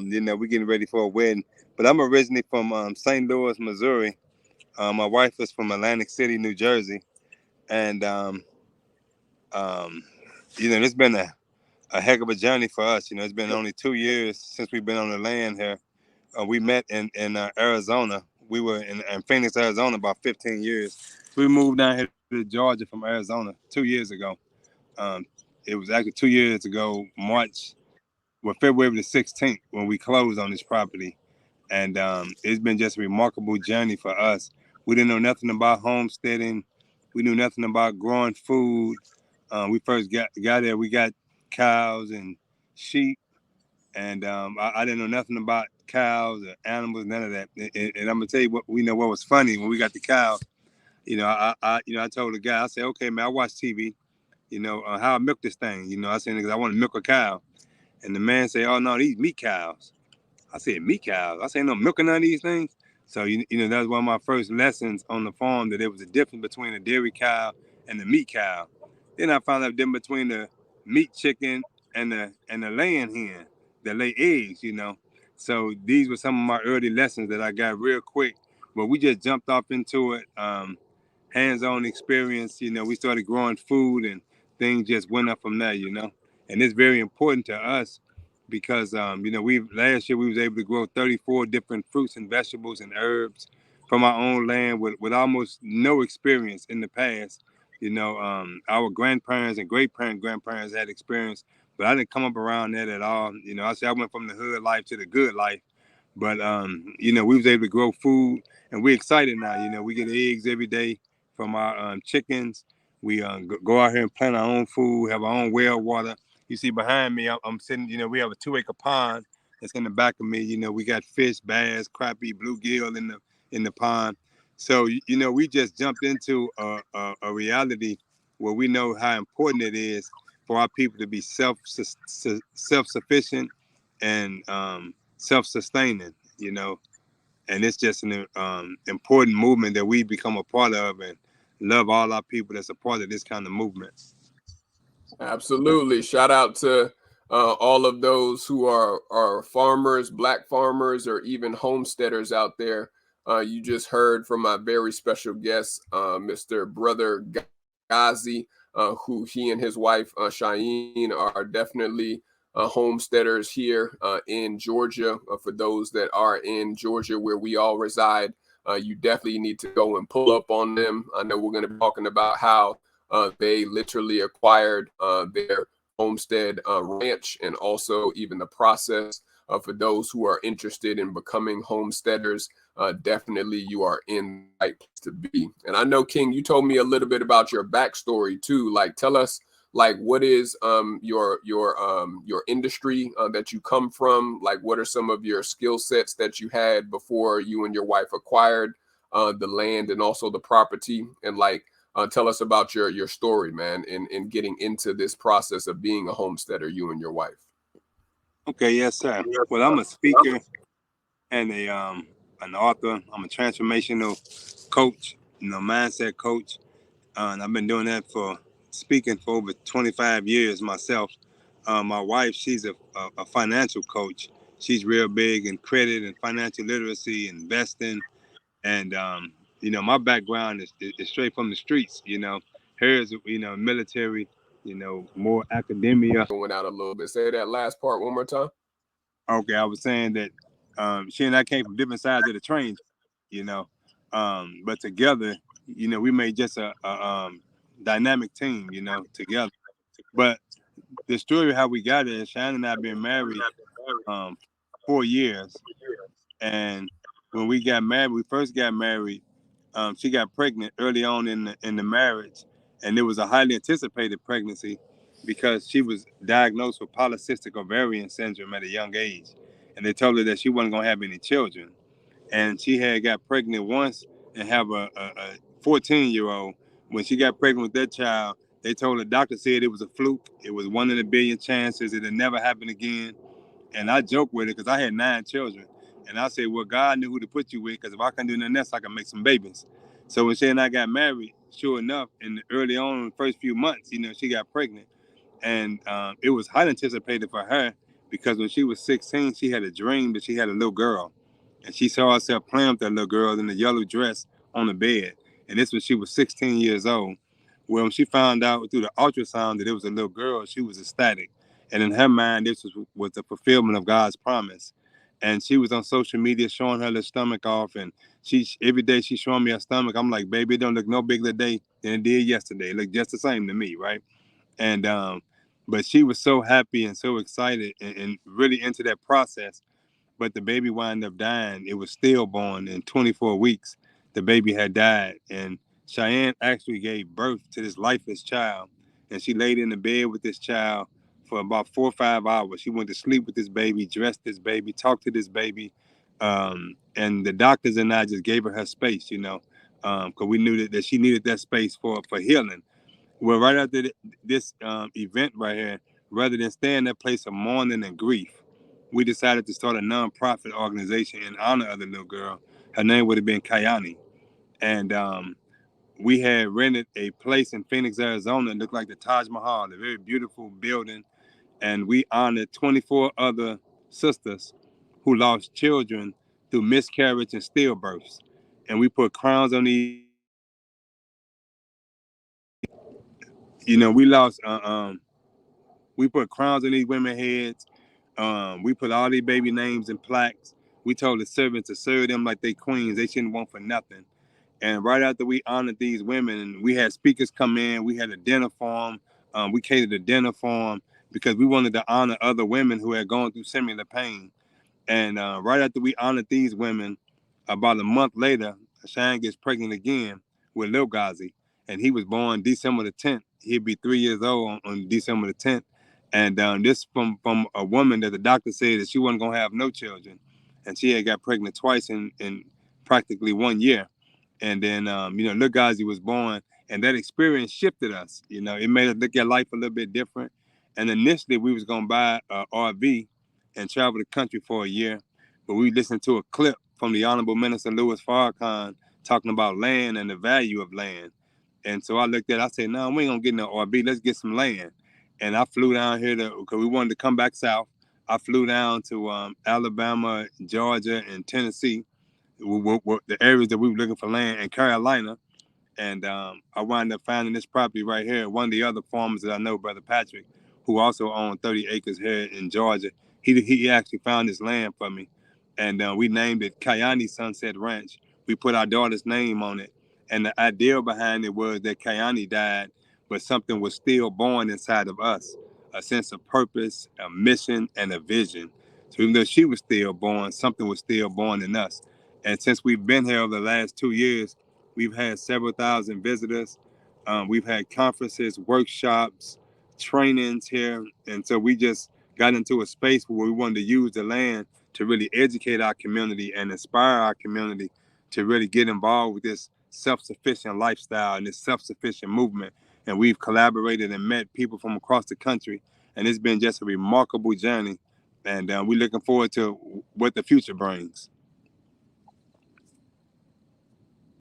We're getting ready for a wedding. But I'm originally from St. Louis, Missouri. My wife is from Atlantic City, New Jersey. And, um, it's been a heck of a journey for us. It's been only 2 years since we've been on the land here. We met in Arizona. We were in Phoenix, Arizona about 15 years. So we moved down here to Georgia from Arizona 2 years ago. Um, it was actually 2 years ago, February the 16th, when we closed on this property. And it's been just a remarkable journey for us. We didn't know nothing about homesteading. We knew nothing about growing food. We first got there, we got cows and sheep. And I didn't know nothing about cows or animals, none of that. And I'm gonna tell you what was funny when we got the cows. I told the guy, I said, okay, man, I watch TV. How I milk this thing. I said, because I want to milk a cow. And the man said, oh no, these meat cows. I said, meat cows. I said, no milking none of these things. So that was one of my first lessons on the farm, that there was a difference between a dairy cow and the meat cow. Then I found out the difference between the meat chicken and the laying hen that lay eggs. So these were some of my early lessons that I got real quick. But we just jumped off into it, hands-on experience. We started growing food and things just went up from there. And it's very important to us because we last year we was able to grow 34 different fruits and vegetables and herbs from our own land with almost no experience in the past. Our grandparents and great grandparents had experience, but I didn't come up around that at all. I say I went from the hood life to the good life. But we was able to grow food, and we're excited now. We get eggs every day from our chickens. We go out here and plant our own food, have our own well water. You see behind me, I'm sitting. We have a 2-acre pond that's in the back of me. We got fish, bass, crappie, bluegill in the pond. So we just jumped into a reality where we know how important it is for our people to be self-sufficient and self-sustaining. And it's just an important movement that we become a part of, and love all our people that's a part of this kind of movement. Absolutely. Shout out to all of those who are farmers, Black farmers, or even homesteaders out there. You just heard from my very special guest, Mr. Brother Ghazi, who he and his wife, Cheyenne, are definitely homesteaders here in Georgia. For those that are in Georgia, where we all reside, you definitely need to go and pull up on them. I know we're going to be talking about how they literally acquired their homestead ranch, and also even the process for those who are interested in becoming homesteaders. Definitely you are in the right place to be. And I know, King, you told me a little bit about your backstory too. Like, tell us, like, what is your industry that you come from? Like, what are some of your skill sets that you had before you and your wife acquired the land and also the property? And like, tell us about your story, man, in getting into this process of being a homesteader, you and your wife. Okay, yes, sir. Well, I'm a speaker and an author. I'm a transformational coach, mindset coach. And I've been doing that speaking for over 25 years myself. My wife, she's a financial coach. She's real big in credit and financial literacy, investing. And, my background is straight from the streets. Hers, military, more academia. Going out a little bit. Say that last part one more time. Okay, I was saying that she and I came from different sides of the train, but together, we made just a dynamic team, together. But the story of how we got there, Cheyenne and I have been married 4 years, and when we first got married, she got pregnant early on in the marriage, and it was a highly anticipated pregnancy because she was diagnosed with polycystic ovarian syndrome at a young age, and they told her that she wasn't gonna have any children, and she had got pregnant once and have a 14-year-old. When she got pregnant with that child, they told the doctor said it was a fluke. It was 1 in a billion chances. It'd never happen again. And I joke with it because I had 9 children. And I said, well, God knew who to put you with, because if I can do nothing else, I can make some babies. So when she and I got married, sure enough, early on in the first few months, she got pregnant. And it was highly anticipated for her, because when she was 16, she had a dream that she had a little girl, and she saw herself playing with that little girl in the yellow dress on the bed. And this when she was 16 years old. Well, when she found out through the ultrasound that it was a little girl, she was ecstatic. And in her mind, was the fulfillment of God's promise. And she was on social media showing her little stomach off. And she every day she's showing me her stomach. I'm like, baby, it don't look no bigger today than it did yesterday. It looked just the same to me, right? And but she was so happy and so excited and really into that process, but the baby wound up dying. It was stillborn in 24 weeks. The baby had died, and Cheyenne actually gave birth to this lifeless child. And she laid in the bed with this child for about 4 or 5 hours. She went to sleep with this baby, dressed this baby, talked to this baby, and the doctors and I just gave her space, because we knew that she needed that space for healing. Well, right after this event right here, rather than stay in that place of mourning and grief, we decided to start a nonprofit organization in honor of the little girl. Her name would have been Kayaneh. And we had rented a place in Phoenix, Arizona. It looked like the Taj Mahal, a very beautiful building. And we honored 24 other sisters who lost children through miscarriage and stillbirths. And we put crowns on these women's heads. We lost we put crowns on these women's heads. We put all these baby names and plaques. We told the servants to serve them like they queens. They shouldn't want for nothing. And right after we honored these women, we had speakers come in. We had a dinner for them. We catered a dinner for them because we wanted to honor other women who had gone through similar pain. And right after we honored these women, about a month later, Cheyenne gets pregnant again with Lil Ghazi. And he was born December the 10th. He'd be 3 years old on December the 10th. And this from a woman that the doctor said that she wasn't going to have no children. And she had got pregnant twice in practically 1 year. And then, Lil Ghazi was born. And that experience shifted us. It made us look at life a little bit different. And initially, we was going to buy an RV and travel the country for a year. But we listened to a clip from the Honorable Minister Louis Farrakhan talking about land and the value of land. And so I looked at it, I said, no, we ain't gonna get no RV, let's get some land. And I flew down here because we wanted to come back south. I flew down to Alabama, Georgia, and Tennessee, the areas that we were looking for land, and Carolina. And I wound up finding this property right here. One of the other farmers that I know, Brother Patrick, who also owned 30 acres here in Georgia, he actually found this land for me. And we named it Kayaneh Sunset Ranch. We put our daughter's name on it. And the idea behind it was that Kayaneh died, but something was still born inside of us, a sense of purpose, a mission, and a vision. So even though she was still born, something was still born in us. And since we've been here over the last 2 years, we've had several thousand visitors. We've had conferences, workshops, trainings here. And so we just got into a space where we wanted to use the land to really educate our community and inspire our community to really get involved with this self-sufficient lifestyle and this self-sufficient movement. And we've collaborated and met people from across the country. And it's been just a remarkable journey. And we're looking forward to what the future brings.